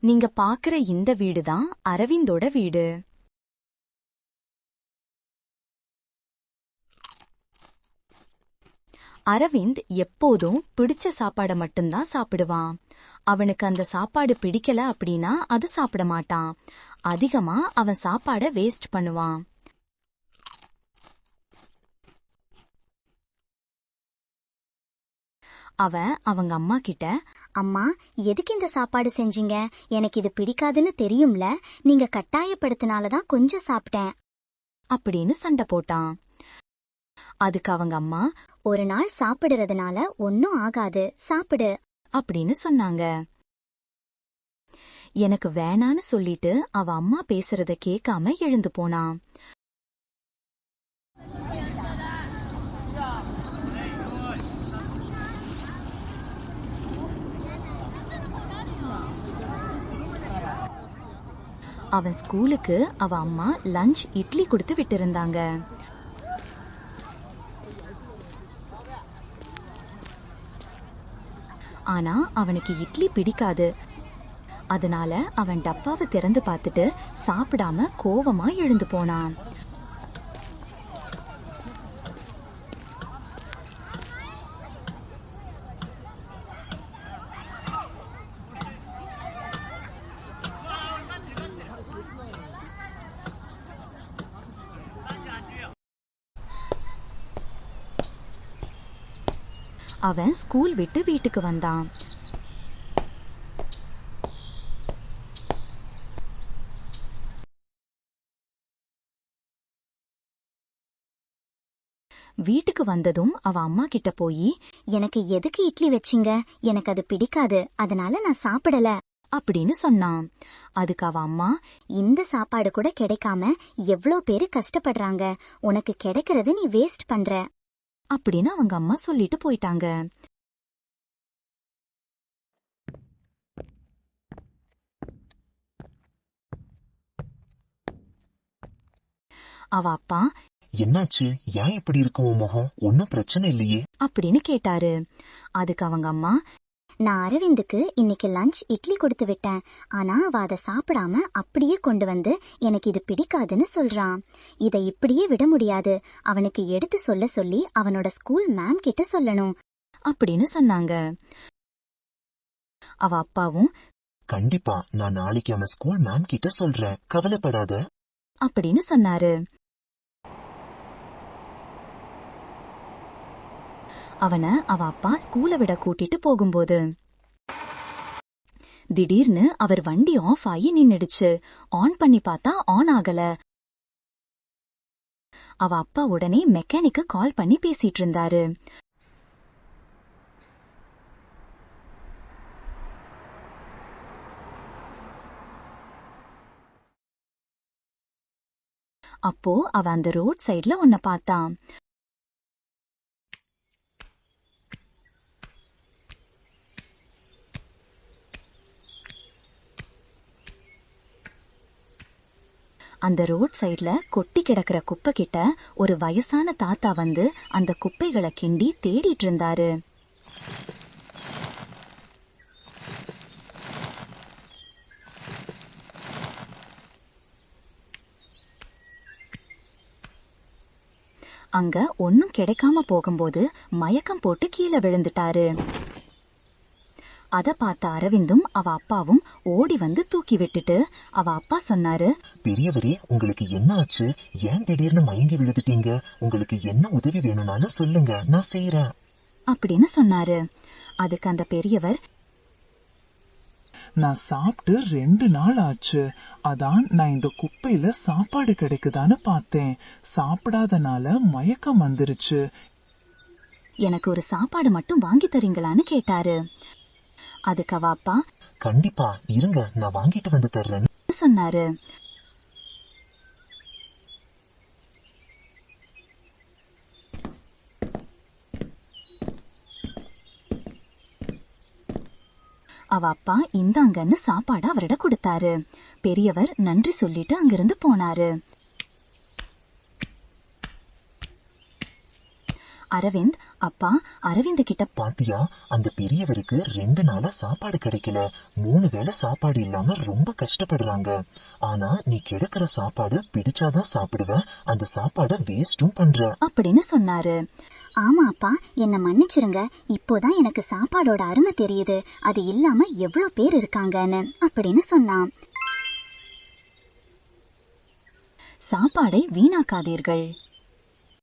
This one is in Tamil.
நீங்க பாக்குற இந்த வீடுதான் அரவிந்தோட வீடு. அரவிந்த் எப்போதும் பிடிச்ச சாப்பாட மட்டும்தான் சாப்பிடுவான். அவனுக்கு அந்த சாப்பாடு பிடிக்கல அப்படின்னா அது சாப்பிட மாட்டான். அதிகமா அவன் சாப்பாட வேஸ்ட் பண்ணுவான். அவன் அவங்க அம்மா கிட்ட, அம்மா, எதுக்கு இந்த சாப்பாடு செஞ்சீங்க? எனக்கு இது பிடிக்காதுன்னு தெரியும்ல, நீங்க கட்டாயப்படுத்தினாலதான் கொஞ்சம் சாப்பிட்டேன் அப்படின்னு சண்டை போட்டான். அதுக்கு அவங்க அம்மா, ஒரு நாள் சாப்பிடுறதுனால ஒன்னும் ஆகாது, சாப்பிடு அப்படின்னு சொன்னாங்க. எனக்கு வேணான்னு சொல்லிட்டு அவ அம்மா பேசுறத கேட்காம எழுந்து போனான். அவன் ஸ்கூலுக்கு அவ அம்மா லஞ்ச் இட்லி கொடுத்து விட்டிருந்தாங்க. ஆனா அவனுக்கு இட்லி பிடிக்காது. அதனால அவன் டப்பாவை திறந்து பார்த்துட்டு சாப்பிடாம கோவமா எழுந்து போனான். அவன் ஸ்கூல் விட்டு வீட்டுக்கு வந்தான். வீட்டுக்கு வந்ததும் அவ அம்மா கிட்ட போய், எனக்கு எதுக்கு இட்லி வச்சிங்க? எனக்கு அது பிடிக்காது, அதனால நான் சாப்பிடல அப்படின்னு சொன்னான். அதுக்கு அவ அம்மா, இந்த சாப்பாடு கூட கிடைக்காம எவ்ளோ பேரு கஷ்டப்படுறாங்க, உனக்கு கிடைக்கிறது நீ வேஸ்ட் பண்ற அப்படின்னு அவங்க அம்மா சொல்லிட்டு போயிட்டாங்க. அவ அப்பா, என்னாச்சு? ஏன் இப்படி இருக்கும் உன் முகம்? ஒன்னும் பிரச்சனை இல்லையே அப்படின்னு கேட்டாரு. அதுக்கு அவங்க அம்மா, நான் அரவிந்துக்கு இன்னைக்கு லஞ்ச் இட்லி கொடுத்து விட்டேன். ஆனா அவ அதை சாப்பிடாம அப்படியே கொண்டு வந்து எனக்கு இது பிடிக்காதுன்னு சொல்றான். இதை இப்படியே விட முடியாது. அவனுக்கு எடுத்து சொல்ல சொல்லி அவனோட ஸ்கூல் மேம் கிட்ட சொல்லணும் அப்படின்னு சொன்னாங்க. அவ அப்பாவும், கண்டிப்பா நான் நாளைக்கு அவன் ஸ்கூல் மேம் கிட்ட சொல்றேன், கவலைப்படாத அப்படின்னு சொன்னாரு. அவனை அவ அப்பா ஸ்கூலை விட கூட்டிட்டு போகும்போது திடீர்னு அவர் வண்டி ஆஃப் ஆகி நின்னுடுச்சு. ஆன் பண்ணி பார்த்தா ஆன் ஆகல. அவ அப்பா உடனே மெக்கானிக்கு கால் பண்ணி பேசிட்டு இருந்தாரு. அப்போ அவ அந்த ரோட் சைட்ல உன்னை பார்த்தான். அந்த ரோட் சைட்ல கொட்டி கிடக்கிற குப்பை கிட்ட ஒரு வயசான தாத்தா வந்து அந்த குப்பைகளை கிண்டி தேடிட்டு இருந்தாரு. அங்க ஒன்னும் கிடைக்காம போகும்போது மயக்கம் போட்டு கீழே விழுந்துட்டாரு. அத பார்த்த அரவிந்தும் அவ அப்பாவும் ஓடி வந்து தூக்கி விட்டுட்டு அவ அப்பா சொன்னாரு, பெரியவரே, உங்களுக்கு என்ன ஆச்சு? ஏன் திடீர்னு மயங்கி விழுந்துட்டீங்க? உங்களுக்கு என்ன உதவி வேணும்னாலும் சொல்லுங்க, நான் செய்யறேன் அப்படின்னு சொன்னாரு. அதுக்கு அந்த பெரியவர், நான் சாப்பிட்டு 2 நாள் ஆச்சு. அதான் நான் இந்த குப்பையில சாப்பாடு கிடைக்குதான்னு பார்த்தேன். சாப்பிடாதனால மயக்கம் வந்துருச்சு. எனக்கு ஒரு சாப்பாடு மட்டும் வாங்கி தரீங்களான்னு கேட்டாரு. அதுக்கு அவ அப்பா, கண்டிப்பா இருங்க, நான் வாங்கிட்டு வந்து தர்றேன் சொன்னாரு. அவ அப்பா இந்தாங்கன்னு சாப்பாடு அவரிட கொடுத்தாரு. பெரியவர் நன்றி சொல்லிட்டு அங்கிருந்து போனாரு. அரவிந்த், அப்பா அரவிந்த் கிட்ட பாத்தியா, அந்த பெரியவருக்கு 2 நாளா சாப்பாடு கிடைக்கல. 3 வேளை சாப்பாடு இல்லாம ரொம்ப கஷ்டப்படுறாங்க. ஆனா நீ கிடைக்கிற சாப்பாடு பிடிச்சாதான் சாப்பிடுவ, அந்த சாப்பாட வேஸ்டும் பண்ற அப்படின்னு சொன்னாரு. ஆமா அப்பா, என்ன மன்னிச்சிருங்க. இப்போதான் எனக்கு சாப்பாடோட அருமை தெரியுது, அது இல்லாம எவ்வளவு பேர் இருக்காங்கன்னு அப்படின்னு சொன்னான். சாப்பாடை வீணாக்காதீர்கள்.